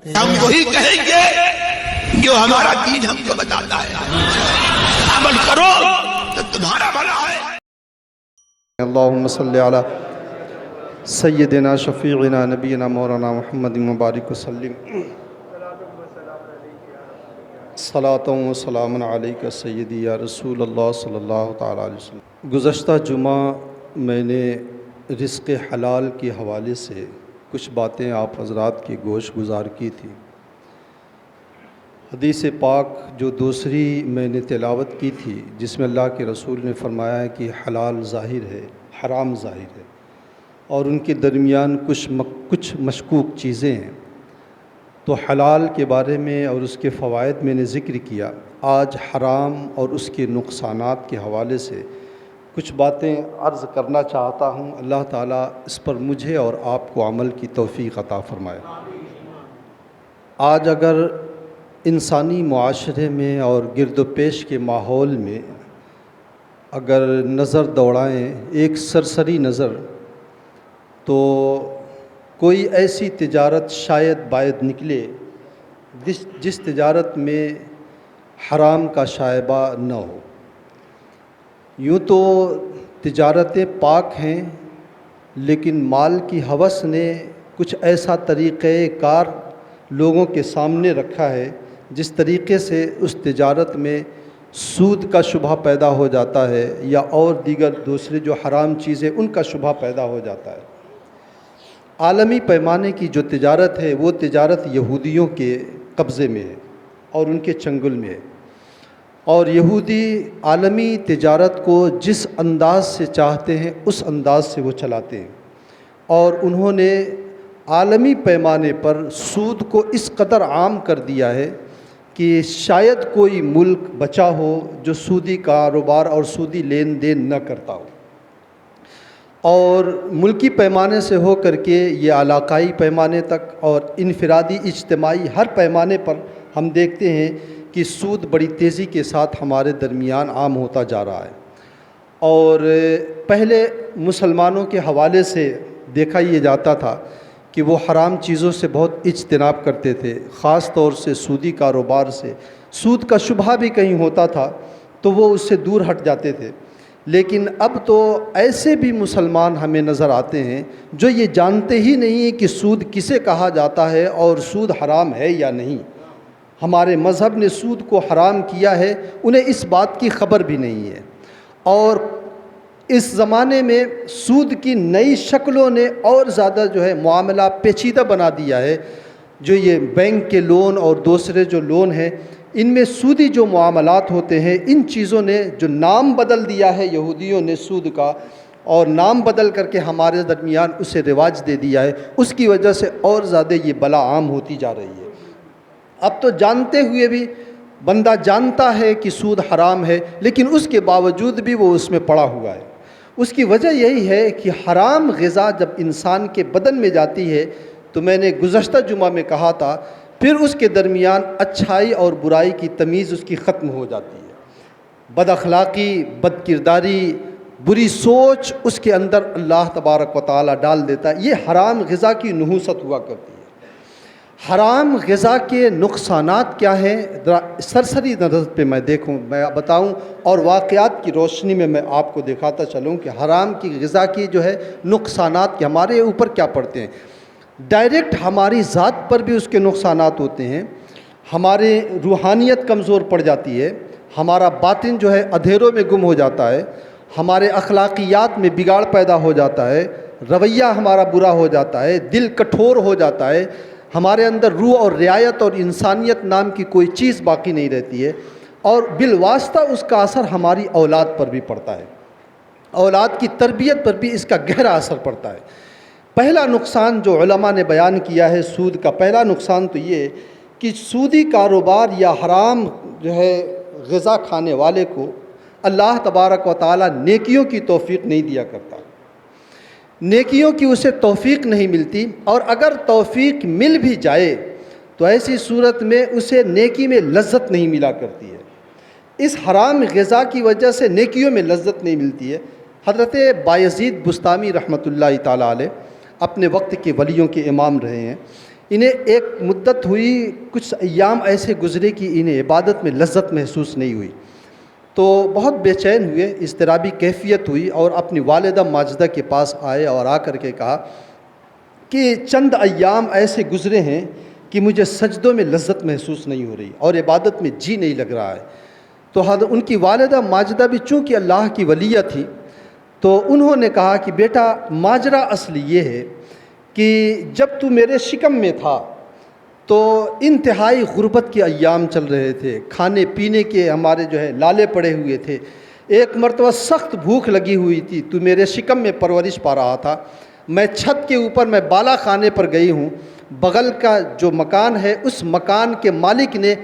ہم وہی کہیں گے جو ہمارا دین ہم کو بتاتا ہے، عمل کرو تو تمہارا بھلا ہے۔ اللہم صلی علی سیدنا شفیعنا نبینا مولانا محمد مبارک وسلم صلاۃ و سلام علیک سیدی یا رسول اللہ صلی اللہ تعالیٰ علیہ وسلم۔ گزشتہ جمعہ میں نے رزق حلال کے حوالے سے کچھ باتیں آپ حضرات کی گوش گزار کی تھی۔ حدیث پاک جو دوسری میں نے تلاوت کی تھی، جس میں اللہ کے رسول نے فرمایا ہے کہ حلال ظاہر ہے، حرام ظاہر ہے، اور ان کے درمیان کچھ مشکوک چیزیں ہیں، تو حلال کے بارے میں اور اس کے فوائد میں نے ذکر کیا۔ آج حرام اور اس کے نقصانات کے حوالے سے کچھ باتیں عرض کرنا چاہتا ہوں۔ اللہ تعالیٰ اس پر مجھے اور آپ کو عمل کی توفیق عطا فرمائے۔ آج اگر انسانی معاشرے میں اور گرد و پیش کے ماحول میں اگر نظر دوڑائیں، ایک سرسری نظر، تو کوئی ایسی تجارت شاید باید نکلے جس تجارت میں حرام کا شائبہ نہ ہو۔ یوں تو تجارتیں پاک ہیں، لیکن مال کی ہوس نے کچھ ایسا طریقہ کار لوگوں کے سامنے رکھا ہے جس طریقے سے اس تجارت میں سود کا شبہ پیدا ہو جاتا ہے، یا اور دیگر دوسرے جو حرام چیزیں ان کا شبہ پیدا ہو جاتا ہے۔ عالمی پیمانے کی جو تجارت ہے وہ تجارت یہودیوں کے قبضے میں ہے اور ان کے چنگل میں ہے، اور یہودی عالمی تجارت کو جس انداز سے چاہتے ہیں اس انداز سے وہ چلاتے ہیں، اور انہوں نے عالمی پیمانے پر سود کو اس قدر عام کر دیا ہے کہ شاید کوئی ملک بچا ہو جو سودی کاروبار اور سودی لین دین نہ کرتا ہو، اور ملکی پیمانے سے ہو کر کے یہ علاقائی پیمانے تک اور انفرادی اجتماعی ہر پیمانے پر ہم دیکھتے ہیں کہ سود بڑی تیزی کے ساتھ ہمارے درمیان عام ہوتا جا رہا ہے۔ اور پہلے مسلمانوں کے حوالے سے دیکھا یہ جاتا تھا کہ وہ حرام چیزوں سے بہت اجتناب کرتے تھے، خاص طور سے سودی کاروبار سے۔ سود کا شبہ بھی کہیں ہوتا تھا تو وہ اس سے دور ہٹ جاتے تھے، لیکن اب تو ایسے بھی مسلمان ہمیں نظر آتے ہیں جو یہ جانتے ہی نہیں ہیں کہ سود کسے کہا جاتا ہے اور سود حرام ہے یا نہیں۔ ہمارے مذہب نے سود کو حرام کیا ہے، انہیں اس بات کی خبر بھی نہیں ہے۔ اور اس زمانے میں سود کی نئی شکلوں نے اور زیادہ جو ہے معاملہ پیچیدہ بنا دیا ہے۔ جو یہ بینک کے لون اور دوسرے جو لون ہیں، ان میں سودی جو معاملات ہوتے ہیں، ان چیزوں نے جو نام بدل دیا ہے یہودیوں نے سود کا، اور نام بدل کر کے ہمارے درمیان اسے رواج دے دیا ہے، اس کی وجہ سے اور زیادہ یہ بلا عام ہوتی جا رہی ہے۔ اب تو جانتے ہوئے بھی بندہ جانتا ہے کہ سود حرام ہے، لیکن اس کے باوجود بھی وہ اس میں پڑا ہوا ہے۔ اس کی وجہ یہی ہے کہ حرام غذا جب انسان کے بدن میں جاتی ہے، تو میں نے گزشتہ جمعہ میں کہا تھا، پھر اس کے درمیان اچھائی اور برائی کی تمیز اس کی ختم ہو جاتی ہے۔ بد اخلاقی، بد کرداری، بری سوچ اس کے اندر اللہ تبارک و تعالی ڈال دیتا ہے۔ یہ حرام غذا کی نحوست ہوا کرتی ہے۔ حرام غذا کے نقصانات کیا ہیں، سرسری نظر پہ میں بتاؤں، اور واقعات کی روشنی میں میں آپ کو دکھاتا چلوں کہ حرام کی غذا کی جو ہے نقصانات کہ ہمارے اوپر کیا پڑتے ہیں۔ ڈائریکٹ ہماری ذات پر بھی اس کے نقصانات ہوتے ہیں۔ ہمارے روحانیت کمزور پڑ جاتی ہے، ہمارا باطن جو ہے اندھیروں میں گم ہو جاتا ہے، ہمارے اخلاقیات میں بگاڑ پیدا ہو جاتا ہے، رویہ ہمارا برا ہو جاتا ہے، دل کٹھور ہو جاتا ہے، ہمارے اندر روح اور رعایت اور انسانیت نام کی کوئی چیز باقی نہیں رہتی ہے، اور بالواسطہ اس کا اثر ہماری اولاد پر بھی پڑتا ہے، اولاد کی تربیت پر بھی اس کا گہرا اثر پڑتا ہے۔ پہلا نقصان جو علماء نے بیان کیا ہے سود کا، پہلا نقصان تو یہ کہ سودی کاروبار یا حرام جو ہے غذا کھانے والے کو اللہ تبارک و تعالی نیکیوں کی توفیق نہیں دیا کرتا، نیکیوں کی اسے توفیق نہیں ملتی، اور اگر توفیق مل بھی جائے تو ایسی صورت میں اسے نیکی میں لذت نہیں ملا کرتی ہے۔ اس حرام غذا کی وجہ سے نیکیوں میں لذت نہیں ملتی ہے۔ حضرت بایزید بستامی رحمۃ اللہ تعالیٰ علیہ اپنے وقت کے ولیوں کے امام رہے ہیں۔ انہیں ایک مدت ہوئی، کچھ ایام ایسے گزرے کہ انہیں عبادت میں لذت محسوس نہیں ہوئی، تو بہت بے چین ہوئے، اضطرابی کیفیت ہوئی اور اپنی والدہ ماجدہ کے پاس آئے اور آ کر کے کہا کہ چند ایام ایسے گزرے ہیں کہ مجھے سجدوں میں لذت محسوس نہیں ہو رہی اور عبادت میں جی نہیں لگ رہا ہے۔ تو ان کی والدہ ماجدہ بھی چونکہ اللہ کی ولیہ تھی، تو انہوں نے کہا کہ بیٹا ماجرا اصل یہ ہے کہ جب تو میرے شکم میں تھا تو انتہائی غربت کے ایام چل رہے تھے، کھانے پینے کے ہمارے جو ہے لالے پڑے ہوئے تھے، ایک مرتبہ سخت بھوک لگی ہوئی تھی، تو میرے شکم میں پرورش پا رہا تھا، میں چھت کے اوپر میں بالا خانے پر گئی ہوں، بغل کا جو مکان ہے اس مکان کے مالک نے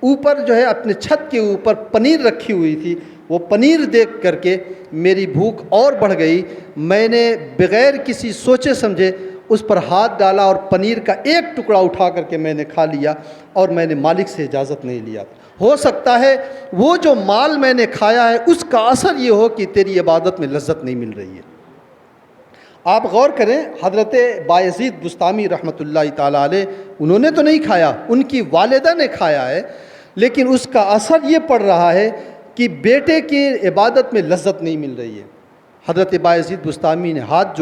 اوپر جو ہے اپنے چھت کے اوپر پنیر رکھی ہوئی تھی، وہ پنیر دیکھ کر کے میری بھوک اور بڑھ گئی، میں نے بغیر کسی سوچے سمجھے اس پر ہاتھ ڈالا اور پنیر کا ایک ٹکڑا اٹھا کر کے میں نے کھا لیا اور میں نے مالک سے اجازت نہیں لیا۔ ہو سکتا ہے وہ جو مال میں نے کھایا ہے اس کا اثر یہ ہو کہ تیری عبادت میں لذت نہیں مل رہی ہے۔ آپ غور کریں، حضرت بایزید بسطامی رحمۃ اللہ تعالیٰ علیہ انہوں نے تو نہیں کھایا، ان کی والدہ نے کھایا ہے، لیکن اس کا اثر یہ پڑ رہا ہے کہ بیٹے کی عبادت میں لذت نہیں مل رہی ہے۔ حضرت بایزید بسطامی نے ہاتھ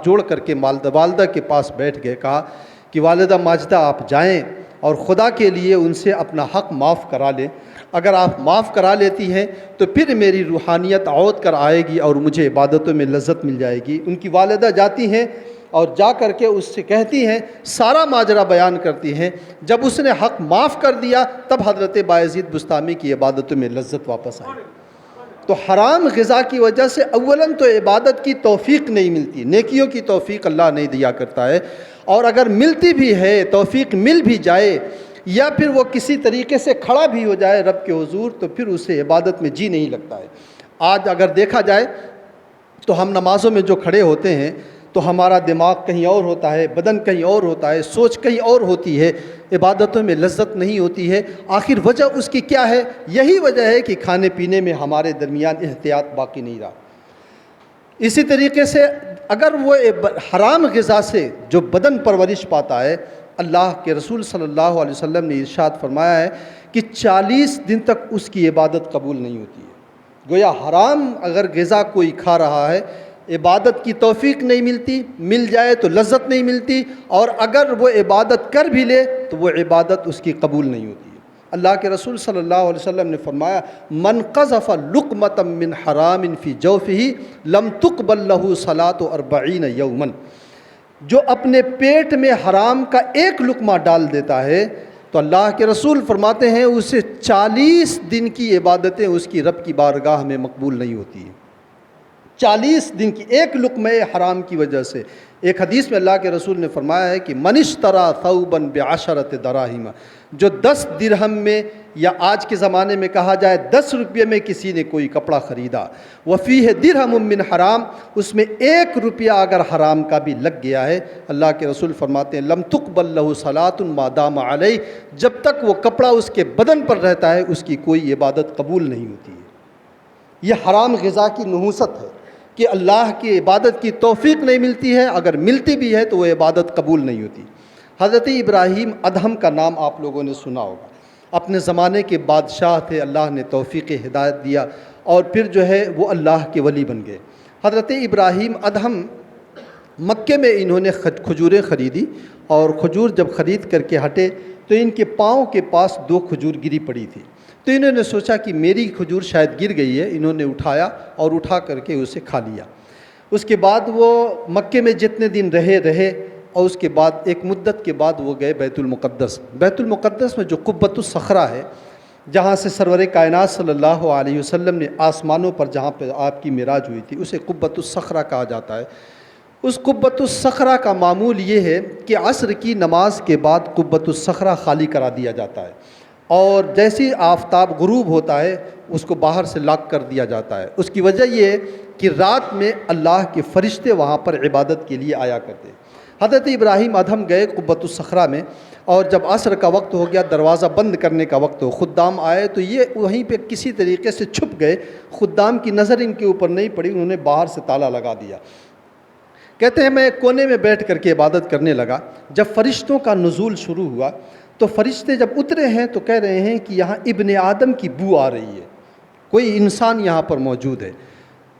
جوڑ کر کے والدہ کے پاس بیٹھ گئے، کہا کہ والدہ ماجدہ آپ جائیں اور خدا کے لیے ان سے اپنا حق معاف کرا لیں، اگر آپ معاف کرا لیتی ہیں تو پھر میری روحانیت عود کر آئے گی اور مجھے عبادتوں میں لذت مل جائے گی۔ ان کی والدہ جاتی ہیں اور جا کر کے اس سے کہتی ہیں، سارا ماجرا بیان کرتی ہیں، جب اس نے حق معاف کر دیا تب حضرت بایزید بسطامی کی عبادتوں میں لذت واپس آئی۔ تو حرام غذا کی وجہ سے اولاً تو عبادت کی توفیق نہیں ملتی، نیکیوں کی توفیق اللہ نہیں دیا کرتا ہے، اور اگر ملتی بھی ہے، توفیق مل بھی جائے یا پھر وہ کسی طریقے سے کھڑا بھی ہو جائے رب کے حضور، تو پھر اسے عبادت میں جی نہیں لگتا ہے۔ آج اگر دیکھا جائے تو ہم نمازوں میں جو کھڑے ہوتے ہیں تو ہمارا دماغ کہیں اور ہوتا ہے، بدن کہیں اور ہوتا ہے، سوچ کہیں اور ہوتی ہے، عبادتوں میں لذت نہیں ہوتی ہے۔ آخر وجہ اس کی کیا ہے؟ یہی وجہ ہے کہ کھانے پینے میں ہمارے درمیان احتیاط باقی نہیں رہا۔ اسی طریقے سے اگر وہ حرام غذا سے جو بدن پرورش پاتا ہے، اللہ کے رسول صلی اللہ علیہ وسلم نے ارشاد فرمایا ہے کہ 40 دن تک اس کی عبادت قبول نہیں ہوتی ہے۔ گویا حرام اگر غذا کوئی کھا رہا ہے، عبادت کی توفیق نہیں ملتی، مل جائے تو لذت نہیں ملتی، اور اگر وہ عبادت کر بھی لے تو وہ عبادت اس کی قبول نہیں ہوتی ہے۔ اللہ کے رسول صلی اللہ علیہ وسلم نے فرمایا، من قذف لقمۃ من حرام فی جوفہ لم تقبل لہ صلاۃ 40 یوما، جو اپنے پیٹ میں حرام کا ایک لقمہ ڈال دیتا ہے تو اللہ کے رسول فرماتے ہیں اسے 40 دن کی عبادتیں اس کی رب کی بارگاہ میں مقبول نہیں ہوتی ہیں۔ 40 دن کی ایک لقمہ حرام کی وجہ سے۔ ایک حدیث میں اللہ کے رسول نے فرمایا ہے کہ من اشتری ثوبا ب10 دراہم، جو 10 درہم میں یا آج کے زمانے میں کہا جائے 10 روپے میں کسی نے کوئی کپڑا خریدا، وفیہ درہم من حرام، اس میں 1 روپیہ اگر حرام کا بھی لگ گیا ہے، اللہ کے رسول فرماتے ہیں لم تقبل لہ صلاۃ ما دام علیہ، جب تک وہ کپڑا اس کے بدن پر رہتا ہے اس کی کوئی عبادت قبول نہیں ہوتی ہے۔ یہ حرام غذا کی نحوست ہے کہ اللہ کی عبادت کی توفیق نہیں ملتی ہے، اگر ملتی بھی ہے تو وہ عبادت قبول نہیں ہوتی۔ حضرت ابراہیم ادہم کا نام آپ لوگوں نے سنا ہوگا، اپنے زمانے کے بادشاہ تھے، اللہ نے توفیق ہدایت دیا اور پھر جو ہے وہ اللہ کے ولی بن گئے۔ حضرت ابراہیم ادہم مکے میں انہوں نے کھجوریں خریدی، اور کھجور جب خرید کر کے ہٹے تو ان کے پاؤں کے پاس 2 کھجور گری پڑی تھی، تو انہوں نے سوچا کہ میری کھجور شاید گر گئی ہے، انہوں نے اٹھایا اور اٹھا کر کے اسے کھا لیا۔ اس کے بعد وہ مکے میں جتنے دن رہے اور اس کے بعد ایک مدت کے بعد وہ گئے بیت المقدس۔ بیت المقدس میں جو قبۃ الصخرہ ہے، جہاں سے سرور کائنات صلی اللہ علیہ وسلم نے آسمانوں پر جہاں پہ آپ کی معراج ہوئی تھی، اسے قبۃ الصخرہ کہا جاتا ہے۔ اس قبۃ الصخرہ کا معمول یہ ہے کہ عصر کی نماز کے بعد قبۃ الصخرہ خالی کرا دیا جاتا ہے، اور جیسی آفتاب غروب ہوتا ہے اس کو باہر سے لاک کر دیا جاتا ہے۔ اس کی وجہ یہ ہے کہ رات میں اللہ کے فرشتے وہاں پر عبادت کے لیے آیا کرتے ہیں۔ حضرت ابراہیم ادہم گئے قبۃ الصخرہ میں، اور جب عصر کا وقت ہو گیا، دروازہ بند کرنے کا وقت ہو، خدام آئے تو یہ وہیں پہ کسی طریقے سے چھپ گئے، خدام کی نظر ان کے اوپر نہیں پڑی، انہوں نے باہر سے تالا لگا دیا۔ کہتے ہیں میں ایک کونے میں بیٹھ کر کے عبادت کرنے لگا، جب فرشتوں کا نزول شروع ہوا تو فرشتے جب اترے ہیں تو کہہ رہے ہیں کہ یہاں ابن آدم کی بو آ رہی ہے، کوئی انسان یہاں پر موجود ہے۔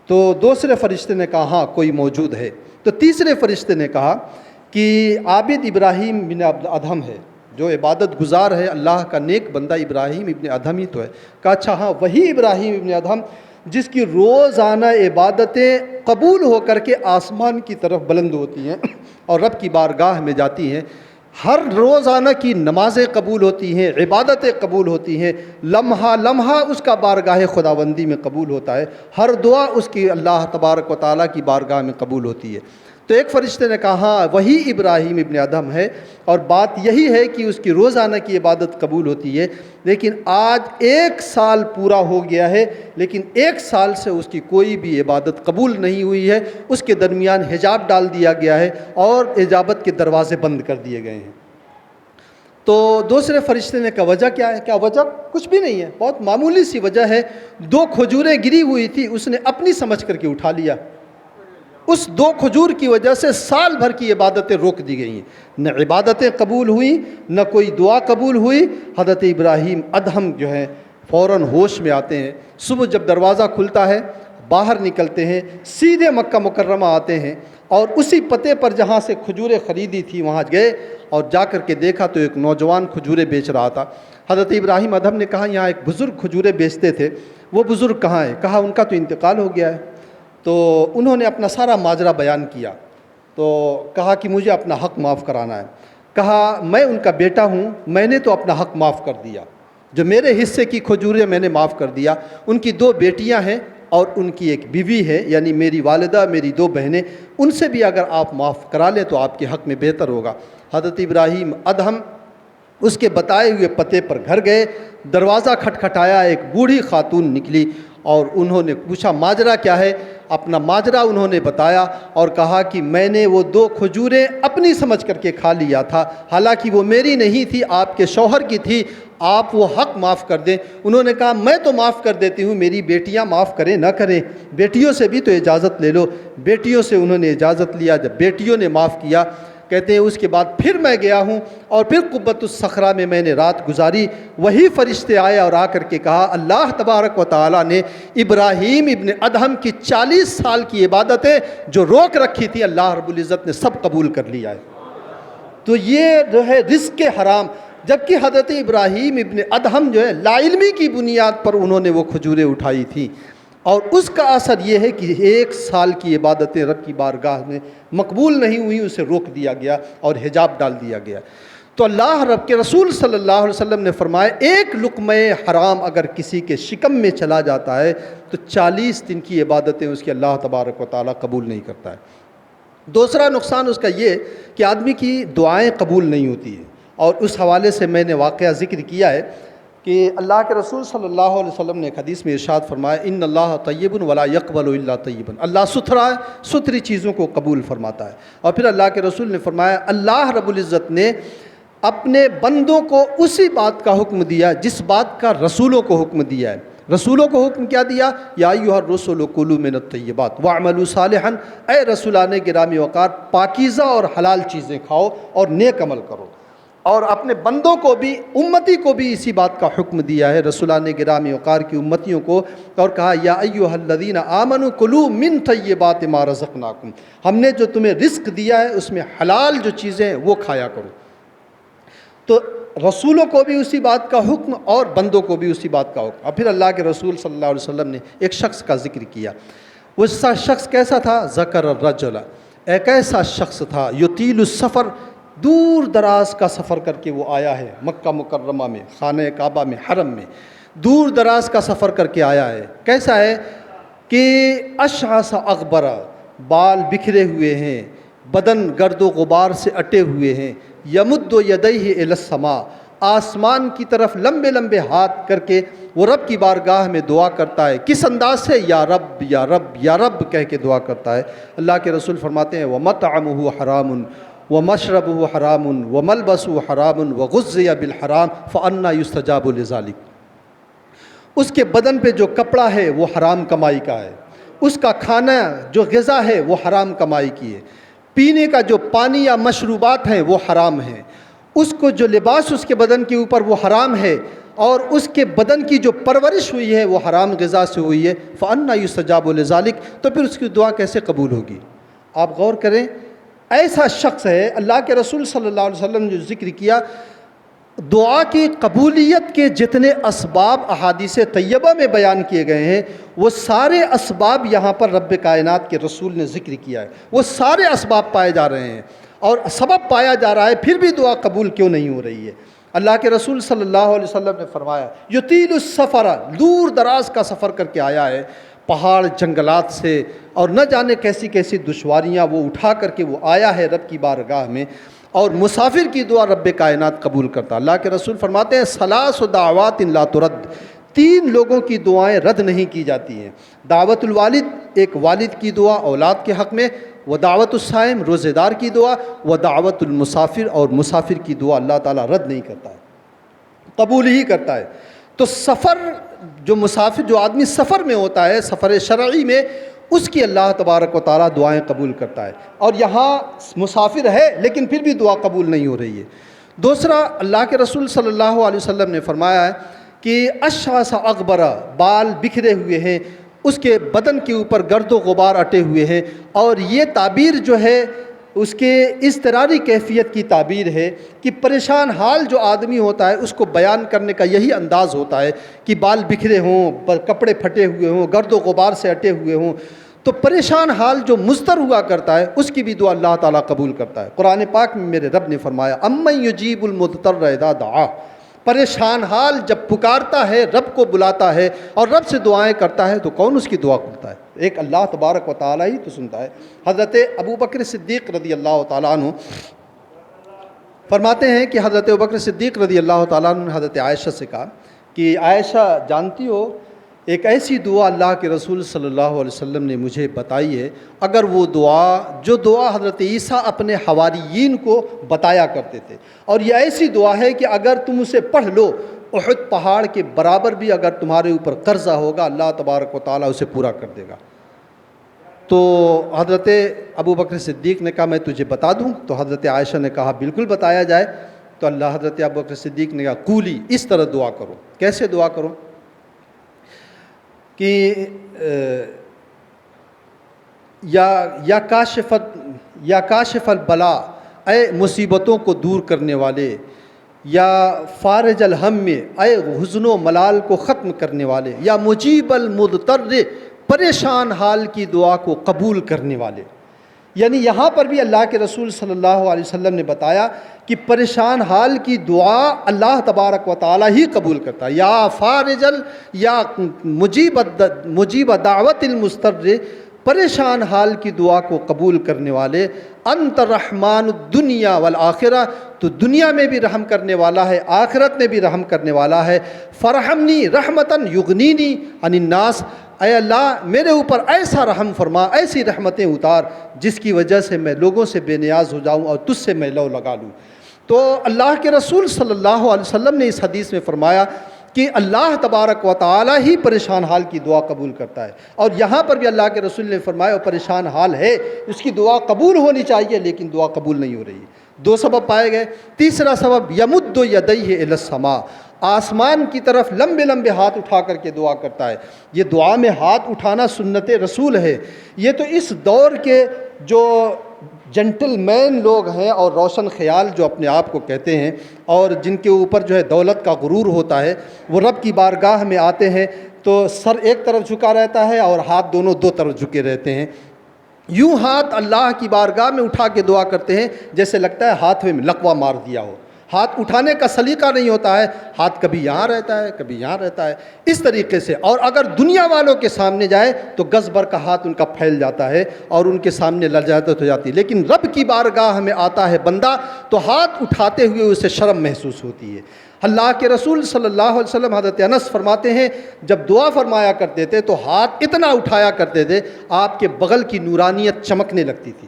تو دوسرے فرشتے نے کہا ہاں کوئی موجود ہے۔ تو تیسرے فرشتے نے کہا کہ عابد ابراہیم بن ادہم ہے، جو عبادت گزار ہے، اللہ کا نیک بندہ ابراہیم ابن ادہم ہی تو ہے۔ کہا اچھا ہاں وہی ابراہیم ابن ادہم جس کی روزانہ عبادتیں قبول ہو کر کے آسمان کی طرف بلند ہوتی ہیں اور رب کی بارگاہ میں جاتی ہیں، ہر روزانہ کی نمازیں قبول ہوتی ہیں، عبادتیں قبول ہوتی ہیں، لمحہ لمحہ اس کا بارگاہ خداوندی میں قبول ہوتا ہے، ہر دعا اس کی اللہ تبارک و تعالیٰ کی بارگاہ میں قبول ہوتی ہے۔ تو ایک فرشتے نے کہا ہاں وہی ابراہیم ابن ادہم ہے، اور بات یہی ہے کہ اس کی روزانہ کی عبادت قبول ہوتی ہے، لیکن آج 1 سال پورا ہو گیا ہے، لیکن 1 سال سے اس کی کوئی بھی عبادت قبول نہیں ہوئی ہے، اس کے درمیان حجاب ڈال دیا گیا ہے اور اجابت کے دروازے بند کر دیے گئے ہیں۔ تو دوسرے فرشتے نے کہا وجہ کیا ہے؟ کیا وجہ کچھ بھی نہیں ہے، بہت معمولی سی وجہ ہے، 2 کھجوریں گری ہوئی تھی، اس نے اپنی سمجھ کر کے اٹھا لیا، اس 2 کھجور کی وجہ سے سال بھر کی عبادتیں روک دی گئی ہیں، نہ عبادتیں قبول ہوئیں نہ کوئی دعا قبول ہوئی۔ حضرت ابراہیم ادہم جو ہیں فوراً ہوش میں آتے ہیں، صبح جب دروازہ کھلتا ہے باہر نکلتے ہیں، سیدھے مکہ مکرمہ آتے ہیں، اور اسی پتے پر جہاں سے کھجوریں خریدی تھی وہاں گئے اور جا کر کے دیکھا تو ایک نوجوان کھجوریں بیچ رہا تھا۔ حضرت ابراہیم ادہم نے کہا یہاں ایک بزرگ کھجوریں بیچتے تھے، وہ بزرگ کہاں ہے؟ کہا ان کا تو انتقال ہو گیا ہے۔ تو انہوں نے اپنا سارا ماجرا بیان کیا، تو کہا کہ مجھے اپنا حق معاف کرانا ہے۔ کہا میں ان کا بیٹا ہوں، میں نے تو اپنا حق معاف کر دیا، جو میرے حصے کی کھجوریں میں نے معاف کر دیا، ان کی 2 بیٹیاں ہیں اور ان کی ایک بیوی ہے، یعنی میری والدہ، میری 2 بہنیں، ان سے بھی اگر آپ معاف کرا لیں تو آپ کے حق میں بہتر ہوگا۔ حضرت ابراہیم ادہم اس کے بتائے ہوئے پتے پر گھر گئے، دروازہ کھٹکھٹایا، ایک بوڑھی خاتون نکلی اور انہوں نے پوچھا ماجرا کیا ہے؟ اپنا ماجرا انہوں نے بتایا اور کہا کہ میں نے وہ 2 کھجوریں اپنی سمجھ کر کے کھا لیا تھا، حالانکہ وہ میری نہیں تھی، آپ کے شوہر کی تھی، آپ وہ حق معاف کر دیں۔ انہوں نے کہا میں تو معاف کر دیتی ہوں، میری بیٹیاں معاف کریں نہ کریں، بیٹیوں سے بھی تو اجازت لے لو۔ بیٹیوں سے انہوں نے اجازت لیا، جب بیٹیوں نے معاف کیا، کہتے ہیں اس کے بعد پھر میں گیا ہوں اور پھر قبۃ الصخرہ میں میں نے رات گزاری، وہی فرشتے آئے اور آ کر کے کہا اللہ تبارک و تعالیٰ نے ابراہیم ابن ادہم کی 40 سال کی عبادتیں جو روک رکھی تھی، اللہ رب العزت نے سب قبول کر لیا ہے۔ تو یہ جو ہے رزق حرام، جبکہ حضرت ابراہیم ابن ادہم جو ہے لا علمی کی بنیاد پر انہوں نے وہ کھجوریں اٹھائی تھیں، اور اس کا اثر یہ ہے کہ 1 سال کی عبادتیں رب کی بارگاہ میں مقبول نہیں ہوئی، اسے روک دیا گیا اور حجاب ڈال دیا گیا۔ تو اللہ رب کے رسول صلی اللہ علیہ وسلم نے فرمایا ایک لقمہ حرام اگر کسی کے شکم میں چلا جاتا ہے تو 40 دن کی عبادتیں اس کی اللہ تبارک و تعالیٰ قبول نہیں کرتا ہے۔ دوسرا نقصان اس کا یہ کہ آدمی کی دعائیں قبول نہیں ہوتی ہیں، اور اس حوالے سے میں نے واقعہ ذکر کیا ہے کہ اللہ کے رسول صلی اللہ علیہ وسلم نے ایک حدیث میں ارشاد فرمایا ان اللہ طیب ولا یقبل الا طیبا، اللہ ستھرا ہے، ستھری چیزوں کو قبول فرماتا ہے۔ اور پھر اللہ کے رسول نے فرمایا اللہ رب العزت نے اپنے بندوں کو اسی بات کا حکم دیا جس بات کا رسولوں کو حکم دیا ہے۔ رسولوں کو حکم کیا دیا؟ یا ایھا الرسل کلوا من الطیبات واعملوا صالحا، اے رسولان گرامی وقار پاکیزہ اور حلال چیزیں کھاؤ اور نیک عمل کرو۔ اور اپنے بندوں کو بھی، امتی کو بھی اسی بات کا حکم دیا ہے، رسولان گرامی وقار کی امتیوں کو، اور کہا یا ایھا الذین آمنوا کلوا من طیبات ما رزقناکم، ہم نے جو تمہیں رزق دیا ہے اس میں حلال جو چیزیں ہیں وہ کھایا کرو۔ تو رسولوں کو بھی اسی بات کا حکم اور بندوں کو بھی اسی بات کا حکم۔ اور پھر اللہ کے رسول صلی اللہ علیہ وسلم نے ایک شخص کا ذکر کیا، وہ شخص کیسا تھا؟ ذکر الرجل، ایک ایسا شخص تھا یطیل السفر، دور دراز کا سفر کر کے وہ آیا ہے مکہ مکرمہ میں، خانہ کعبہ میں، حرم میں دور دراز کا سفر کر کے آیا ہے۔ کیسا ہے کہ اشعث اغبر، بال بکھرے ہوئے ہیں، بدن گرد و غبار سے اٹے ہوئے ہیں، یمد یدیہ الی السماء، آسمان کی طرف لمبے لمبے ہاتھ کر کے وہ رب کی بارگاہ میں دعا کرتا ہے۔ کس انداز سے؟ یا رب یا رب یا رب کہہ کے دعا کرتا ہے۔ اللہ کے رسول فرماتے ہیں وَمَطْعَمُهُ حَرَامٌ وَمَشْرَبُهُ حَرَامٌ وَمَلْبَسُهُ حَرَامٌ وَغُذِّيَ بِالْحَرَامِ فَأَنَّىٰ يُسْتَجَابُ لِذَٰلِكَ، اس کے بدن پہ جو کپڑا ہے وہ حرام کمائی کا ہے، اس کا کھانا جو غذا ہے وہ حرام کمائی کی ہے، پینے کا جو پانی یا مشروبات ہیں وہ حرام ہیں، اس کو جو لباس اس کے بدن کے اوپر وہ حرام ہے، اور اس کے بدن کی جو پرورش ہوئی ہے وہ حرام غذا سے ہوئی ہے، فَأَنَّىٰ يُسْتَجَابُ لِذَٰلِكَ، تو پھر اس کی دعا کیسے قبول ہوگی؟ آپ غور کریں، ایسا شخص ہے، اللہ کے رسول صلی اللہ علیہ وسلم نے جو ذکر کیا، دعا کی قبولیت کے جتنے اسباب احادیث طیبہ میں بیان کیے گئے ہیں، وہ سارے اسباب یہاں پر رب کائنات کے رسول نے ذکر کیا ہے، وہ سارے اسباب پائے جا رہے ہیں، اور سبب پایا جا رہا ہے، پھر بھی دعا قبول کیوں نہیں ہو رہی ہے؟ اللہ کے رسول صلی اللہ علیہ وسلم نے فرمایا، یطیل السفر، دور دراز کا سفر کر کے آیا ہے، پہاڑ جنگلات سے، اور نہ جانے کیسی کیسی دشواریاں وہ اٹھا کر کے وہ آیا ہے رب کی بارگاہ میں، اور مسافر کی دعا رب کائنات قبول کرتا۔ اللہ کے رسول فرماتے ہیں، ثلاث دعوات لا ترد، 3 لوگوں کی دعائیں رد نہیں کی جاتی ہیں، دعوت الوالد، ایک والد کی دعا اولاد کے حق میں، وہ دعوت الصائم، روزے دار کی دعا، وہ دعوت المسافر، اور مسافر کی دعا اللہ تعالیٰ رد نہیں کرتا ہے، قبول ہی کرتا ہے۔ تو سفر، جو مسافر، جو آدمی سفر میں ہوتا ہے، سفر شرعی میں، اس کی اللہ تبارک و تعالیٰ دعائیں قبول کرتا ہے، اور یہاں مسافر ہے لیکن پھر بھی دعا قبول نہیں ہو رہی ہے۔ دوسرا، اللہ کے رسول صلی اللہ علیہ وسلم نے فرمایا ہے کہ اشعث اغبر، بال بکھرے ہوئے ہیں، اس کے بدن کے اوپر گرد و غبار اٹے ہوئے ہیں، اور یہ تعبیر جو ہے اس کے اضطراری کیفیت کی تعبیر ہے کہ پریشان حال جو آدمی ہوتا ہے اس کو بیان کرنے کا یہی انداز ہوتا ہے کہ بال بکھرے ہوں، کپڑے پھٹے ہوئے ہوں، گرد و غبار سے اٹے ہوئے ہوں، تو پریشان حال جو مضطر ہوا کرتا ہے اس کی بھی دعا اللہ تعالیٰ قبول کرتا ہے۔ قرآن پاک میں میرے رب نے فرمایا، امن یجیب المضطر اذا دعا، پریشان حال جب پکارتا ہے، رب کو بلاتا ہے اور رب سے دعائیں کرتا ہے، تو کون اس کی دعا کرتا ہے؟ ایک اللہ تبارک و تعالیٰ ہی تو سنتا ہے۔ حضرت ابو بکر صدیق رضی اللہ تعالیٰ عنہ فرماتے ہیں کہ حضرت ابو بکر صدیق رضی اللہ تعالیٰ عنہ نے حضرت عائشہ سے کہا کہ عائشہ، جانتی ہو ایک ایسی دعا اللہ کے رسول صلی اللہ علیہ وسلم نے مجھے بتائی ہے، اگر وہ دعا، جو دعا حضرت عیسیٰ اپنے حواریین کو بتایا کرتے تھے، اور یہ ایسی دعا ہے کہ اگر تم اسے پڑھ لو، احد پہاڑ کے برابر بھی اگر تمہارے اوپر قرضہ ہوگا، اللہ تبارک و تعالیٰ اسے پورا کر دے گا۔ تو حضرت ابو بکر صدیق نے کہا، میں تجھے بتا دوں؟ تو حضرت عائشہ نے کہا، بالکل بتایا جائے۔ تو حضرت ابو بکر صدیق نے کہا، قولی، اس طرح دعا کرو۔ کیسے دعا کرو؟ کہ یا کاشف البلا، اے مصیبتوں کو دور کرنے والے، یا فارج الہم، اے حزن و ملال کو ختم کرنے والے، یا مجیب المضطر، پریشان حال کی دعا کو قبول کرنے والے۔ یعنی یہاں پر بھی اللہ کے رسول صلی اللہ علیہ وسلم نے بتایا کہ پریشان حال کی دعا اللہ تبارک و تعالیٰ ہی قبول کرتا ہے۔ یا فارج یا مجیب دعوت المضطر، پریشان حال کی دعا کو قبول کرنے والے، انت رحمان الدنیا والآخرہ، تو دنیا میں بھی رحم کرنے والا ہے، آخرت میں بھی رحم کرنے والا ہے۔ فرحمنی رحمتاً یغنینی عن الناس، اے اللہ میرے اوپر ایسا رحم فرما، ایسی رحمتیں اتار جس کی وجہ سے میں لوگوں سے بے نیاز ہو جاؤں اور تجھ سے میں لو لگا لوں۔ تو اللہ کے رسول صلی اللہ علیہ وسلم نے اس حدیث میں فرمایا کہ اللہ تبارک و تعالیٰ ہی پریشان حال کی دعا قبول کرتا ہے، اور یہاں پر بھی اللہ کے رسول نے فرمایا وہ پریشان حال ہے، اس کی دعا قبول ہونی چاہیے، لیکن دعا قبول نہیں ہو رہی ہے۔ 2 سبب پائے گئے۔ تیسرا سبب، یمد یدیہ الی السماء، آسمان کی طرف لمبے لمبے ہاتھ اٹھا کر کے دعا کرتا ہے۔ یہ دعا میں ہاتھ اٹھانا سنت رسول ہے۔ یہ تو اس دور کے جو جنٹل مین لوگ ہیں اور روشن خیال جو اپنے آپ کو کہتے ہیں، اور جن کے اوپر جو ہے دولت کا غرور ہوتا ہے، وہ رب کی بارگاہ میں آتے ہیں تو سر ایک طرف جھکا رہتا ہے اور ہاتھ دونوں 2 طرف جھکے رہتے ہیں، یوں ہاتھ اللہ کی بارگاہ میں اٹھا کے دعا کرتے ہیں جیسے لگتا ہے ہاتھ میں لقوہ مار دیا ہو۔ ہاتھ اٹھانے کا سلیقہ نہیں ہوتا ہے، ہاتھ کبھی یہاں رہتا ہے کبھی یہاں رہتا ہے، اس طریقے سے۔ اور اگر دنیا والوں کے سامنے جائے تو گز بھر کا ہاتھ ان کا پھیل جاتا ہے اور ان کے سامنے لجاجت ہو جاتی ہے، لیکن رب کی بارگاہ میں آتا ہے بندہ تو ہاتھ اٹھاتے ہوئے اسے شرم محسوس ہوتی ہے۔ اللہ کے رسول صلی اللہ علیہ وسلم، حضرت انس فرماتے ہیں، جب دعا فرمایا کرتے تھے تو ہاتھ اتنا اٹھایا کرتے تھے آپ کے بغل کی نورانیت چمکنے لگتی تھی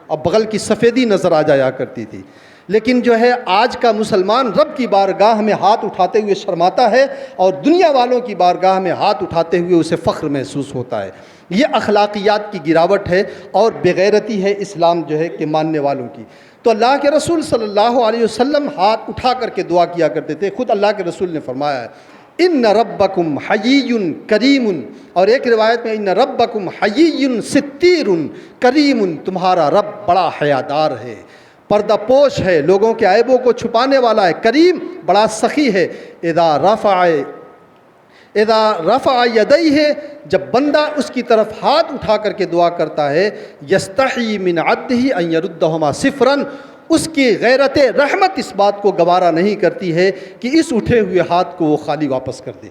اور بغل کی سفیدی نظر آ جایا کرتی تھی۔ لیکن جو ہے آج کا مسلمان رب کی بارگاہ میں ہاتھ اٹھاتے ہوئے شرماتا ہے اور دنیا والوں کی بارگاہ میں ہاتھ اٹھاتے ہوئے اسے فخر محسوس ہوتا ہے۔ یہ اخلاقیات کی گراوٹ ہے اور بغیرتی ہے اسلام جو ہے کہ ماننے والوں کی۔ تو اللہ کے رسول صلی اللہ علیہ وسلم ہاتھ اٹھا کر کے دعا کیا کرتے تھے۔ خود اللہ کے رسول نے فرمایا ہے ان ربکم حیی کریم، اور ایک روایت میں ان ربکم حیی ستیر کریم، تمہارا رب بڑا حیادار ہے، پردہ پوش ہے، لوگوں کے عیبوں کو چھپانے والا ہے، کریم بڑا سخی ہے۔ اذا رفع یدیہ، جب بندہ اس کی طرف ہاتھ اٹھا کر کے دعا کرتا ہے، یستحی من عبدہ ان یردہما صفرا، اس کی غیرت رحمت اس بات کو گوارا نہیں کرتی ہے کہ اس اٹھے ہوئے ہاتھ کو وہ خالی واپس کر دے۔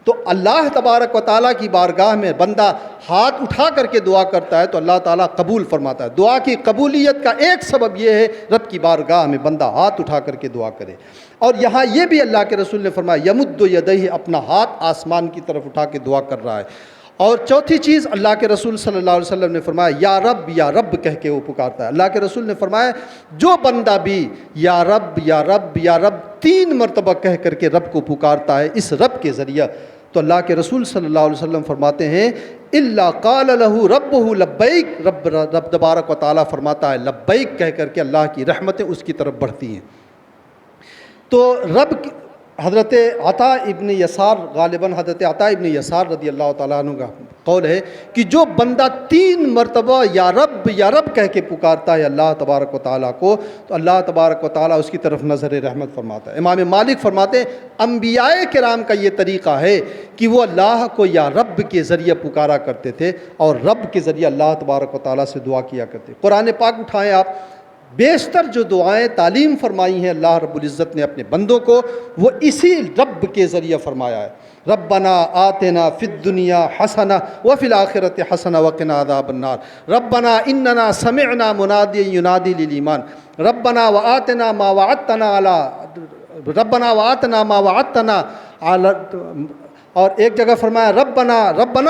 تو اللہ تبارک و تعالیٰ کی بارگاہ میں بندہ ہاتھ اٹھا کر کے دعا کرتا ہے تو اللہ تعالیٰ قبول فرماتا ہے۔ دعا کی قبولیت کا ایک سبب یہ ہے رب کی بارگاہ میں بندہ ہاتھ اٹھا کر کے دعا کرے۔ اور یہاں یہ بھی اللہ کے رسول نے فرمایا یمد یدیہ، اپنا ہاتھ آسمان کی طرف اٹھا کے دعا کر رہا ہے۔ اور چوتھی چیز اللہ کے رسول صلی اللہ علیہ وسلم نے فرمایا یا رب کہہ کے وہ پکارتا ہے۔ اللہ کے رسول نے فرمایا جو بندہ بھی یا رب یا رب یا رب 3 مرتبہ کہہ کر کے رب کو پکارتا ہے اس رب کے ذریعہ، تو اللہ کے رسول صلی اللہ علیہ وسلم فرماتے ہیں الا قال له ربه لبیک، رب تبارک و تعالیٰ فرماتا ہے لبیک کہہ کر کے اللہ کی رحمتیں اس کی طرف بڑھتی ہیں۔ تو رب حضرت عطا ابن یسار، غالباً حضرت عطا ابن یسار رضی اللہ تعالیٰ عنہ کا قول ہے کہ جو بندہ 3 مرتبہ یا رب کہہ کے پکارتا ہے اللہ تبارک و تعالیٰ کو، تو اللہ تبارک و تعالیٰ اس کی طرف نظر رحمت فرماتا ہے۔ امام مالک فرماتے ہیں انبیاء کرام کا یہ طریقہ ہے کہ وہ اللہ کو یا رب کے ذریعے پکارا کرتے تھے اور رب کے ذریعے اللہ تبارک و تعالیٰ سے دعا کیا کرتے۔ قرآن پاک اٹھائیں آپ، بیشتر جو دعائیں تعلیم فرمائی ہیں اللہ رب العزت نے اپنے بندوں کو، وہ اسی رب کے ذریعے فرمایا ہے۔ ربنا آتنا فی الدنیا حسنہ وفی الآخرۃ حسنہ وقنا عذاب النار، ربنا اننا سمعنا منادیا ینادی للایمان، ربنا وآتنا ما وعدتنا علی، اور ایک جگہ فرمایا ربنا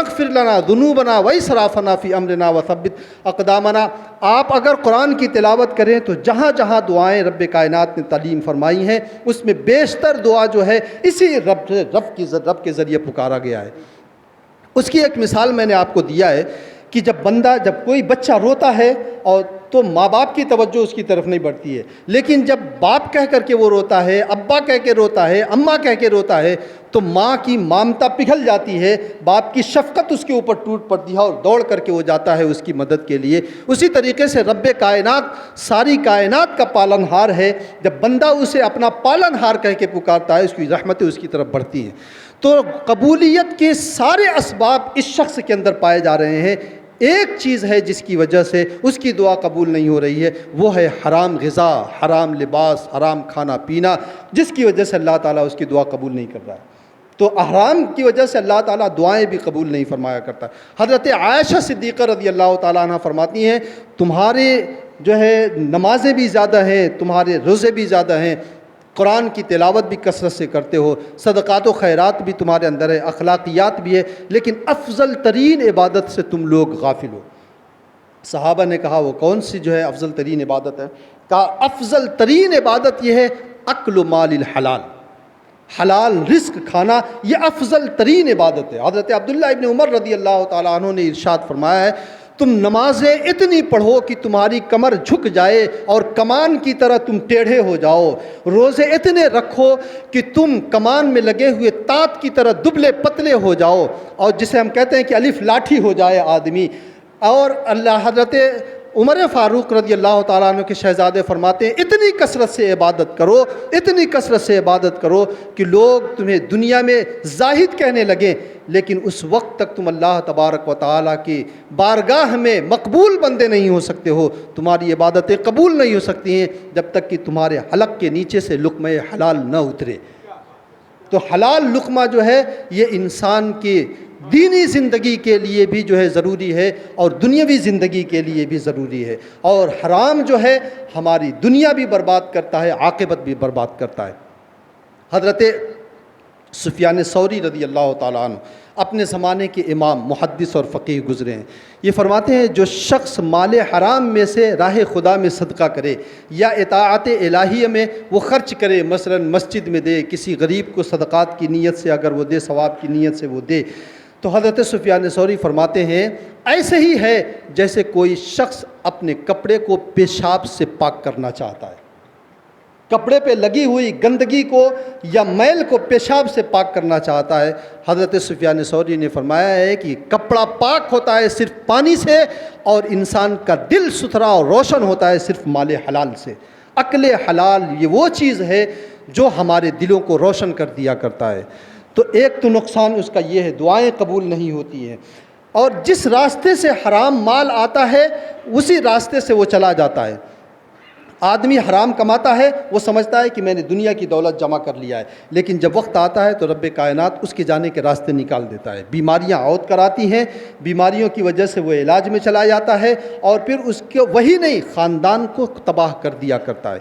اغفر لنا ذنوبنا واسرافنا فی امرنا وثبت اقدامنا۔ آپ اگر قرآن کی تلاوت کریں تو جہاں جہاں دعائیں رب کائنات نے تعلیم فرمائی ہیں اس میں بیشتر دعا جو ہے اسی رب کے ذریعے پکارا گیا ہے۔ اس کی ایک مثال میں نے آپ کو دیا ہے کہ جب کوئی بچہ روتا ہے اور تو ماں باپ کی توجہ اس کی طرف نہیں بڑھتی ہے، لیکن جب باپ کہہ کر کے وہ روتا ہے، ابا کہہ کے روتا ہے، اماں کہہ کے روتا ہے، تو ماں کی مامتا پگھل جاتی ہے، باپ کی شفقت اس کے اوپر ٹوٹ پڑتی ہے اور دوڑ کر کے وہ جاتا ہے اس کی مدد کے لیے۔ اسی طریقے سے رب کائنات ساری کائنات کا پالن ہار ہے، جب بندہ اسے اپنا پالن ہار کہہ کے پکارتا ہے اس کی رحمتیں اس کی طرف بڑھتی ہیں۔ تو قبولیت کے سارے اسباب اس شخص کے اندر پائے جا رہے ہیں۔ ایک چیز ہے جس کی وجہ سے اس کی دعا قبول نہیں ہو رہی ہے، وہ ہے حرام غذا، حرام لباس، حرام کھانا پینا، جس کی وجہ سے اللہ تعالیٰ اس کی دعا قبول نہیں کر رہا ہے۔ تو احرام کی وجہ سے اللہ تعالیٰ دعائیں بھی قبول نہیں فرمایا کرتا۔ حضرت عائشہ صدیقہ رضی اللہ تعالیٰ عنہ فرماتی ہیں تمہارے جو ہے نمازیں بھی زیادہ ہیں، تمہارے روزے بھی زیادہ ہیں، قرآن کی تلاوت بھی کثرت سے کرتے ہو، صدقات و خیرات بھی تمہارے اندر ہے، اخلاقیات بھی ہے، لیکن افضل ترین عبادت سے تم لوگ غافل ہو۔ صحابہ نے کہا وہ کون سی جو ہے افضل ترین عبادت ہے؟ کہا افضل ترین عبادت یہ ہے اکل مال الحلال، حلال رزق کھانا، یہ افضل ترین عبادت ہے۔ حضرت عبداللہ ابن عمر رضی اللہ تعالیٰ عنہ نے ارشاد فرمایا ہے تم نمازیں اتنی پڑھو کہ تمہاری کمر جھک جائے اور کمان کی طرح تم ٹیڑھے ہو جاؤ، روزے اتنے رکھو کہ تم کمان میں لگے ہوئے تات کی طرح دبلے پتلے ہو جاؤ، اور جسے ہم کہتے ہیں کہ الف لاٹھی ہو جائے آدمی۔ اور حضرت عمر فاروق رضی اللہ تعالیٰ عنہ کے شہزادے فرماتے ہیں اتنی کثرت سے عبادت کرو، اتنی کثرت سے عبادت کرو کہ لوگ تمہیں دنیا میں زاہد کہنے لگیں، لیکن اس وقت تک تم اللہ تبارک و تعالیٰ کی بارگاہ میں مقبول بندے نہیں ہو سکتے ہو، تمہاری عبادتیں قبول نہیں ہو سکتی ہیں جب تک کہ تمہارے حلق کے نیچے سے لقمہ حلال نہ اترے۔ تو حلال لقمہ جو ہے یہ انسان کی دینی زندگی کے لیے بھی جو ہے ضروری ہے اور دنیاوی زندگی کے لیے بھی ضروری ہے، اور حرام جو ہے ہماری دنیا بھی برباد کرتا ہے، عاقبت بھی برباد کرتا ہے۔ حضرت سفیان ثوری رضی اللہ تعالیٰ عنہ اپنے زمانے کے امام، محدث اور فقیہ گزرے ہیں، یہ فرماتے ہیں جو شخص مال حرام میں سے راہ خدا میں صدقہ کرے یا اطاعت الہیہ میں وہ خرچ کرے، مثلا مسجد میں دے، کسی غریب کو صدقات کی نیت سے اگر وہ دے، ثواب کی نیت سے وہ دے، تو حضرت سفیان ثوری فرماتے ہیں ایسے ہی ہے جیسے کوئی شخص اپنے کپڑے کو پیشاب سے پاک کرنا چاہتا ہے، کپڑے پہ لگی ہوئی گندگی کو یا میل کو پیشاب سے پاک کرنا چاہتا ہے۔ حضرت سفیان ثوری نے فرمایا ہے کہ کپڑا پاک ہوتا ہے صرف پانی سے، اور انسان کا دل ستھرا اور روشن ہوتا ہے صرف مال حلال سے۔ عقل حلال یہ وہ چیز ہے جو ہمارے دلوں کو روشن کر دیا کرتا ہے۔ تو ایک تو نقصان اس کا یہ ہے، دعائیں قبول نہیں ہوتی ہیں، اور جس راستے سے حرام مال آتا ہے اسی راستے سے وہ چلا جاتا ہے۔ آدمی حرام کماتا ہے، وہ سمجھتا ہے کہ میں نے دنیا کی دولت جمع کر لیا ہے، لیکن جب وقت آتا ہے تو رب کائنات اس کے جانے کے راستے نکال دیتا ہے۔ بیماریاں عود کراتی ہیں، بیماریوں کی وجہ سے وہ علاج میں چلا جاتا ہے، اور پھر اس کے وہی نہیں خاندان کو تباہ کر دیا کرتا ہے۔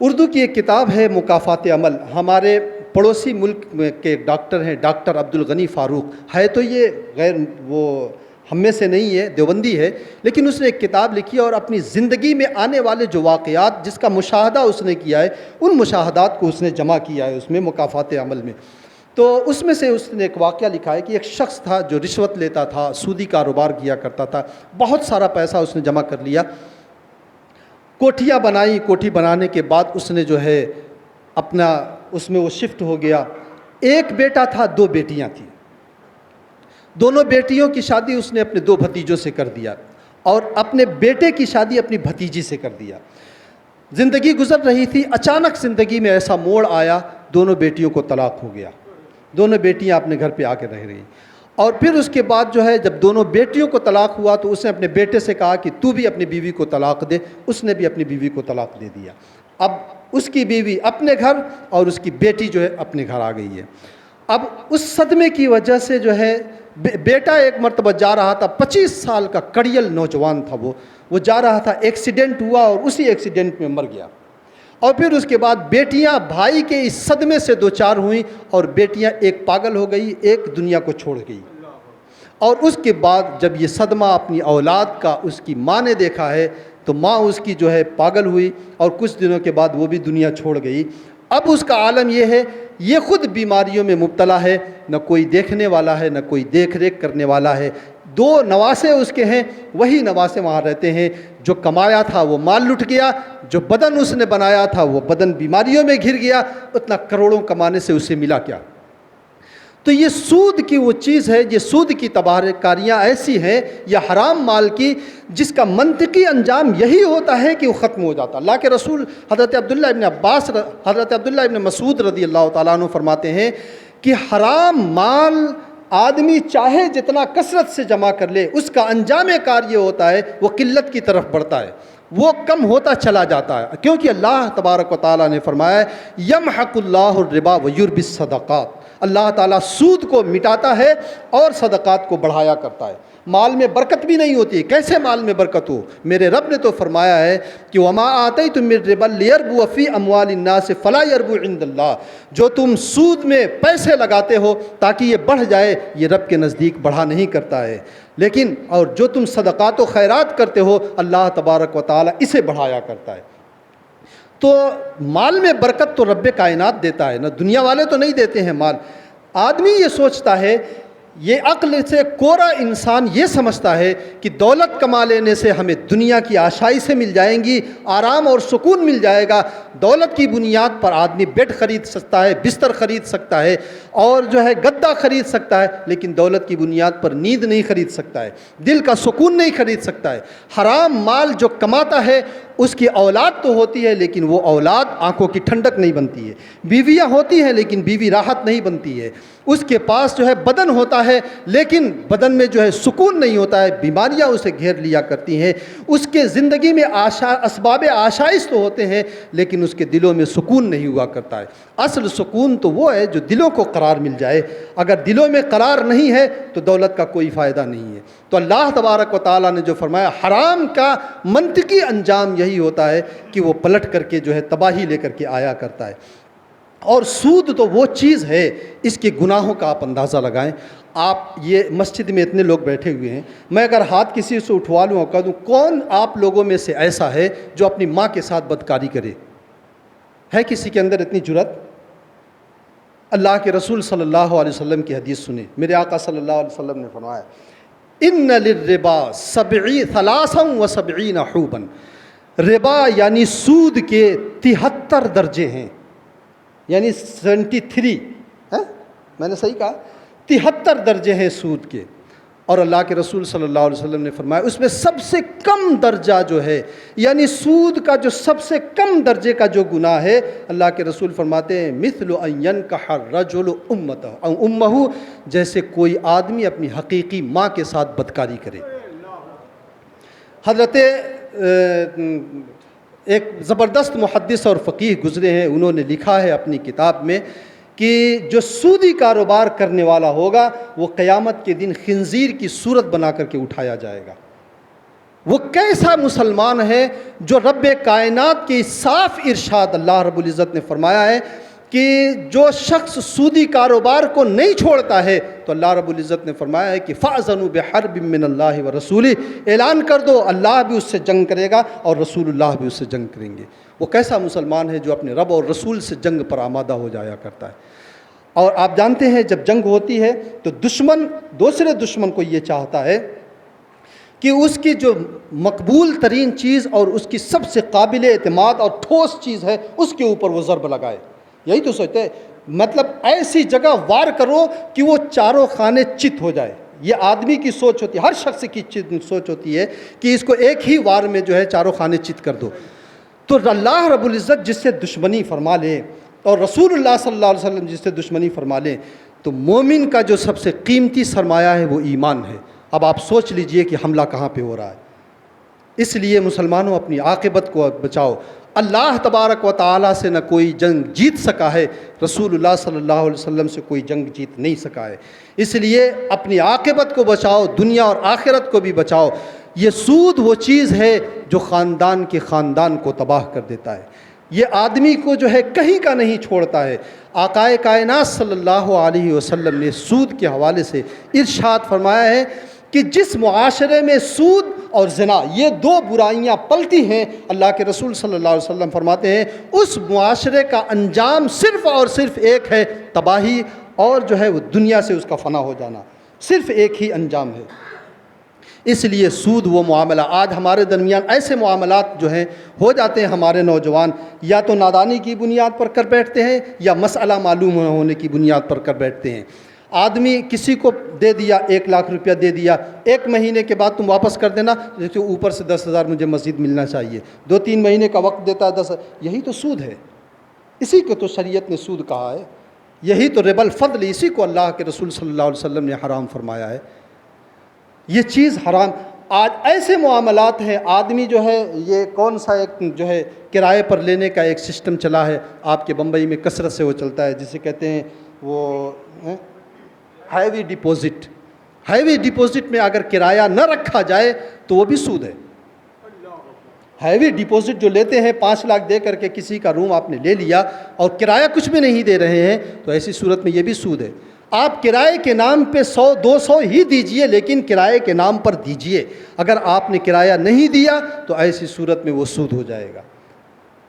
اردو کی ایک کتاب ہے مکافات عمل، ہمارے پڑوسی ملک کے ڈاکٹر ہیں ڈاکٹر عبدالغنی فاروق، ہے تو یہ غیر وہ ہم میں سے نہیں ہے، دیوبندی ہے، لیکن اس نے ایک کتاب لکھی ہے اور اپنی زندگی میں آنے والے جو واقعات جس کا مشاہدہ اس نے کیا ہے ان مشاہدات کو اس نے جمع کیا ہے اس میں مکافات عمل میں۔ تو اس میں سے اس نے ایک واقعہ لکھا ہے کہ ایک شخص تھا جو رشوت لیتا تھا، سودی کاروبار کیا کرتا تھا، بہت سارا پیسہ اس نے جمع کر لیا، کوٹھیاں بنائی، کوٹھی بنانے کے بعد اس نے جو ہے اپنا اس میں وہ شفٹ ہو گیا۔ ایک بیٹا تھا، دو بیٹیاں تھیں، دونوں بیٹیوں کی شادی اس نے اپنے دو بھتیجوں سے کر دیا، اور اپنے بیٹے کی شادی اپنی بھتیجی سے کر دیا۔ زندگی گزر رہی تھی، اچانک زندگی میں ایسا موڑ آیا، دونوں بیٹیوں کو طلاق ہو گیا، دونوں بیٹیاں اپنے گھر پہ آ کے رہ رہی۔ اور پھر اس کے بعد جو ہے جب دونوں بیٹیوں کو طلاق ہوا تو اس نے اپنے بیٹے سے کہا کہ تو بھی اپنی بیوی کو طلاق دے، اس نے بھی اپنی بیوی کو طلاق دے دیا۔ اب اس کی بیوی اپنے گھر اور اس کی بیٹی جو ہے اپنے گھر آ گئی ہے۔ اب اس صدمے کی وجہ سے جو ہے بیٹا ایک مرتبہ جا رہا تھا، 25 سال کا کڑیل نوجوان تھا، وہ جا رہا تھا، ایکسیڈنٹ ہوا اور اسی ایکسیڈنٹ میں مر گیا۔ اور پھر اس کے بعد بیٹیاں بھائی کے اس صدمے سے دوچار ہوئیں، اور بیٹیاں ایک پاگل ہو گئی، ایک دنیا کو چھوڑ گئی۔ اور اس کے بعد جب یہ صدمہ اپنی اولاد کا اس کی ماں نے دیکھا ہے تو ماں اس کی جو ہے پاگل ہوئی، اور کچھ دنوں کے بعد وہ بھی دنیا چھوڑ گئی۔ اب اس کا عالم یہ ہے، یہ خود بیماریوں میں مبتلا ہے، نہ کوئی دیکھنے والا ہے، نہ کوئی دیکھ ریکھ کرنے والا ہے۔ دو نواسے اس کے ہیں، وہی نواسے وہاں رہتے ہیں۔ جو کمایا تھا وہ مال لٹ گیا، جو بدن اس نے بنایا تھا وہ بدن بیماریوں میں گھر گیا، اتنا کروڑوں کمانے سے اسے ملا کیا؟ تو یہ سود کی وہ چیز ہے، یہ سود کی تباہ کاریاں ایسی ہیں یا حرام مال کی جس کا منطقی انجام یہی ہوتا ہے کہ وہ ختم ہو جاتا۔ اللہ کے رسول حضرت عبداللہ ابن مسعود رضی اللہ تعالیٰ عنہ فرماتے ہیں کہ حرام مال آدمی چاہے جتنا کثرت سے جمع کر لے، اس کا انجام کار یہ ہوتا ہے وہ قلت کی طرف بڑھتا ہے، وہ کم ہوتا چلا جاتا ہے، کیونکہ اللہ تبارک و تعالیٰ نے فرمایا ہے یمحق اللہ الربا ویربی الصدقات، اللہ تعالیٰ سود کو مٹاتا ہے اور صدقات کو بڑھایا کرتا ہے۔ مال میں برکت بھی نہیں ہوتی، کیسے مال میں برکت ہو؟ میرے رب نے تو فرمایا ہے کہ وما آتیتم من ربا لیربو فی اموال الناس فلا یربو عند اللہ، جو تم سود میں پیسے لگاتے ہو تاکہ یہ بڑھ جائے، یہ رب کے نزدیک بڑھا نہیں کرتا ہے، لیکن اور جو تم صدقات و خیرات کرتے ہو اللہ تبارک و تعالیٰ اسے بڑھایا کرتا ہے۔ تو مال میں برکت تو رب کائنات دیتا ہے، نہ دنیا والے تو نہیں دیتے ہیں مال۔ آدمی یہ سوچتا ہے، یہ عقل سے کورا انسان یہ سمجھتا ہے کہ دولت کما لینے سے ہمیں دنیا کی آشائشیں مل جائیں گی، آرام اور سکون مل جائے گا۔ دولت کی بنیاد پر آدمی بیڈ خرید سکتا ہے، بستر خرید سکتا ہے، اور جو ہے گدا خرید سکتا ہے، لیکن دولت کی بنیاد پر نیند نہیں خرید سکتا ہے، دل کا سکون نہیں خرید سکتا ہے۔ حرام مال جو کماتا ہے اس کی اولاد تو ہوتی ہے لیکن وہ اولاد آنکھوں کی ٹھنڈک نہیں بنتی ہے، بیویاں ہوتی ہیں لیکن بیوی راحت نہیں بنتی ہے، اس کے پاس جو ہے بدن ہوتا ہے لیکن بدن میں جو ہے سکون نہیں ہوتا ہے، بیماریاں اسے گھیر لیا کرتی ہیں، اس کے زندگی میں اسباب آشائش تو ہوتے ہیں لیکن اس کے دلوں میں سکون نہیں ہوا کرتا ہے۔ اصل سکون تو وہ ہے جو دلوں کو قرار مل جائے، اگر دلوں میں قرار نہیں ہے تو دولت کا کوئی فائدہ نہیں ہے۔ تو اللہ تبارک و تعالیٰ نے جو فرمایا حرام کا منطقی انجام یہی ہوتا ہے کہ وہ پلٹ کر کے جو ہے تباہی لے کر کے آیا کرتا ہے۔ اور سود تو وہ چیز ہے، اس کے گناہوں کا آپ اندازہ لگائیں۔ آپ یہ مسجد میں اتنے لوگ بیٹھے ہوئے ہیں، میں اگر ہاتھ کسی سے اٹھوا لوں اور کہہ دوں کون آپ لوگوں میں سے ایسا ہے جو اپنی ماں کے ساتھ بدکاری کرے؟ ہے کسی کے اندر اتنی جرأت؟ اللہ کے رسول صلی اللہ علیہ وسلم کی حدیث سنیں، میرے آقا صلی اللہ علیہ وسلم نے فرمایا ان للربا 73 حوبا، ربا یعنی سود کے 73 درجے ہیں، یعنی 73، میں نے صحیح کہا، 73 درجے ہیں سود کے. اور اللہ کے رسول صلی اللہ علیہ وسلم نے فرمایا اس میں سب سے کم درجہ جو ہے، یعنی سود کا جو سب سے کم درجے کا جو گناہ ہے، اللہ کے رسول فرماتے ہیں مثل ان ينكح الرجل امہ، جیسے کوئی آدمی اپنی حقیقی ماں کے ساتھ بدکاری کرے. حضرت ایک زبردست محدث اور فقیہ گزرے ہیں، انہوں نے لکھا ہے اپنی کتاب میں کہ جو سودی کاروبار کرنے والا ہوگا وہ قیامت کے دن خنزیر کی صورت بنا کر کے اٹھایا جائے گا. وہ کیسا مسلمان ہے جو رب کائنات کے صاف ارشاد اللہ رب العزت نے فرمایا ہے کہ جو شخص سودی کاروبار کو نہیں چھوڑتا ہے تو اللہ رب العزت نے فرمایا ہے کہ فَأْذَنُوا بِحَرْبٍ مِّنَ اللَّهِ وَرَسُولِهِ، اعلان کر دو اللہ بھی اس سے جنگ کرے گا اور رسول اللہ بھی اس سے جنگ کریں گے. وہ کیسا مسلمان ہے جو اپنے رب اور رسول سے جنگ پر آمادہ ہو جایا کرتا ہے. اور آپ جانتے ہیں جب جنگ ہوتی ہے تو دشمن دوسرے دشمن کو یہ چاہتا ہے کہ اس کی جو مقبول ترین چیز اور اس کی سب سے قابل اعتماد اور ٹھوس چیز ہے اس کے اوپر وہ ضرب لگائے. یہی تو سوچتے ہیں، مطلب ایسی جگہ وار کرو کہ وہ چاروں خانے چت ہو جائے. یہ آدمی کی سوچ ہوتی ہے، ہر شخص کی سوچ ہوتی ہے کہ اس کو ایک ہی وار میں جو ہے چاروں خانے چت کر دو. تو اللہ رب العزت جس سے دشمنی فرما لے اور رسول اللہ صلی اللہ علیہ وسلم جس سے دشمنی فرما لیں تو مومن کا جو سب سے قیمتی سرمایہ ہے وہ ایمان ہے. اب آپ سوچ لیجئے کہ حملہ کہاں پہ ہو رہا ہے. اس لیے مسلمانوں اپنی عاقبت کو بچاؤ. اللہ تبارک و تعالیٰ سے نہ کوئی جنگ جیت سکا ہے، رسول اللہ صلی اللہ علیہ وسلم سے کوئی جنگ جیت نہیں سکا ہے. اس لیے اپنی عاقبت کو بچاؤ، دنیا اور آخرت کو بھی بچاؤ. یہ سود وہ چیز ہے جو خاندان کے خاندان کو تباہ کر دیتا ہے. یہ آدمی کو جو ہے کہیں کا نہیں چھوڑتا ہے. آقائے کائنات صلی اللہ علیہ وسلم نے سود کے حوالے سے ارشاد فرمایا ہے کہ جس معاشرے میں سود اور زنا یہ دو برائیاں پلتی ہیں، اللہ کے رسول صلی اللہ علیہ وسلم فرماتے ہیں اس معاشرے کا انجام صرف اور صرف ایک ہے، تباہی اور جو ہے وہ دنیا سے اس کا فنا ہو جانا. صرف ایک ہی انجام ہے. اس لیے سود وہ معاملہ، آج ہمارے درمیان ایسے معاملات جو ہیں ہو جاتے ہیں، ہمارے نوجوان یا تو نادانی کی بنیاد پر کر بیٹھتے ہیں یا مسئلہ معلوم ہونے کی بنیاد پر کر بیٹھتے ہیں. آدمی کسی کو دے دیا 1 لاکھ روپیہ دے دیا، 1 مہینے کے بعد تم واپس کر دینا، جیسے اوپر سے 10,000 مجھے مزید ملنا چاہیے. 2-3 مہینے کا وقت دیتا ہے 10. یہی تو سود ہے. اسی کو تو شریعت نے سود کہا ہے. یہی تو ربا الفضل، اسی کو اللہ کے رسول صلی اللہ علیہ وسلم نے حرام فرمایا ہے. یہ چیز حرام. آج ایسے معاملات ہیں، آدمی جو ہے یہ کون سا ایک جو ہے کرائے پر لینے کا ایک سسٹم چلا ہے آپ کے بمبئی میں کثرت سے وہ چلتا ہے، جسے کہتے ہیں وہ ہیوی ڈپوزٹ. ہیوی ڈپوزٹ میں اگر کرایہ نہ رکھا جائے تو وہ بھی سود ہے. ہیوی ڈپوزٹ جو لیتے ہیں 5 لاکھ دے کر کے کسی کا روم آپ نے لے لیا اور کرایہ کچھ بھی نہیں دے رہے ہیں تو ایسی صورت میں یہ بھی سود ہے. آپ کرائے کے نام پہ 100-200 ہی دیجئے لیکن کرائے کے نام پر دیجئے. اگر آپ نے کرایہ نہیں دیا تو ایسی صورت میں وہ سود ہو جائے گا.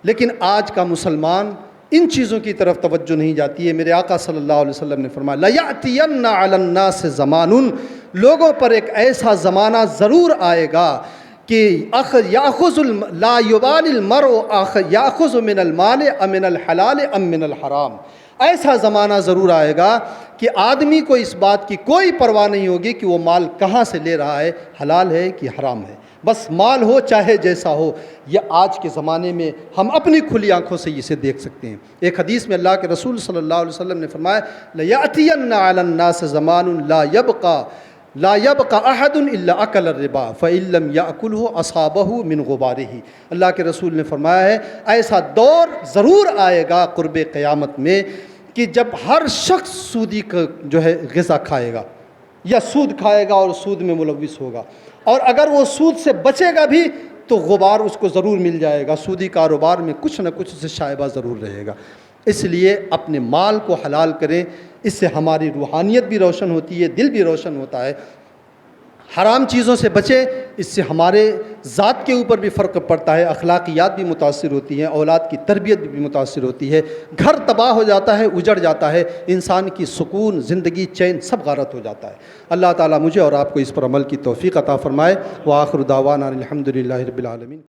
لیکن آج کا مسلمان ان چیزوں کی طرف توجہ نہیں جاتی ہے. میرے آقا صلی اللہ علیہ وسلم نے فرمایا لَيَأْتِيَنَّ عَلَى النَّاسِ زَمَانٌ، لوگوں پر ایک ایسا زمانہ ضرور آئے گا کہ لا يُبَالِ الْمَرْءُ يَأْخُذُ مِنَ الْمَالِ أَمْ مِنَ الْحَلَالِ أَمْ مِنَ الْحَرَامِ. ایسا زمانہ ضرور آئے گا کہ آدمی کو اس بات کی کوئی پرواہ نہیں ہوگی کہ وہ مال کہاں سے لے رہا ہے، حلال ہے کہ حرام ہے، بس مال ہو چاہے جیسا ہو. یہ آج کے زمانے میں ہم اپنی کھلی آنکھوں سے اسے دیکھ سکتے ہیں. ایک حدیث میں اللہ کے رسول صلی اللہ علیہ وسلم نے فرمایا لَيَأْتِيَنَّ عَلَى النَّاسِ زَمَانٌ لا يبقى احد الا اكل الربا فان لم ياكله اصابه من غباره. اللہ کے رسول نے فرمایا ہے ایسا دور ضرور آئے گا قرب قیامت میں کہ جب ہر شخص سودی کا جو ہے غذا کھائے گا یا سود کھائے گا اور سود میں ملوث ہوگا، اور اگر وہ سود سے بچے گا بھی تو غبار اس کو ضرور مل جائے گا. سودی کاروبار میں کچھ نہ کچھ سے شائبہ ضرور رہے گا. اس لیے اپنے مال کو حلال کریں، اس سے ہماری روحانیت بھی روشن ہوتی ہے، دل بھی روشن ہوتا ہے. حرام چیزوں سے بچیں، اس سے ہمارے ذات کے اوپر بھی فرق پڑتا ہے، اخلاقیات بھی متاثر ہوتی ہیں، اولاد کی تربیت بھی متاثر ہوتی ہے، گھر تباہ ہو جاتا ہے، اجڑ جاتا ہے، انسان کی سکون، زندگی، چین سب غارت ہو جاتا ہے۔ اللہ تعالیٰ مجھے اور آپ کو اس پر عمل کی توفیق عطا فرمائے۔ وآخر دعوانا الحمدللہ رب العالمین۔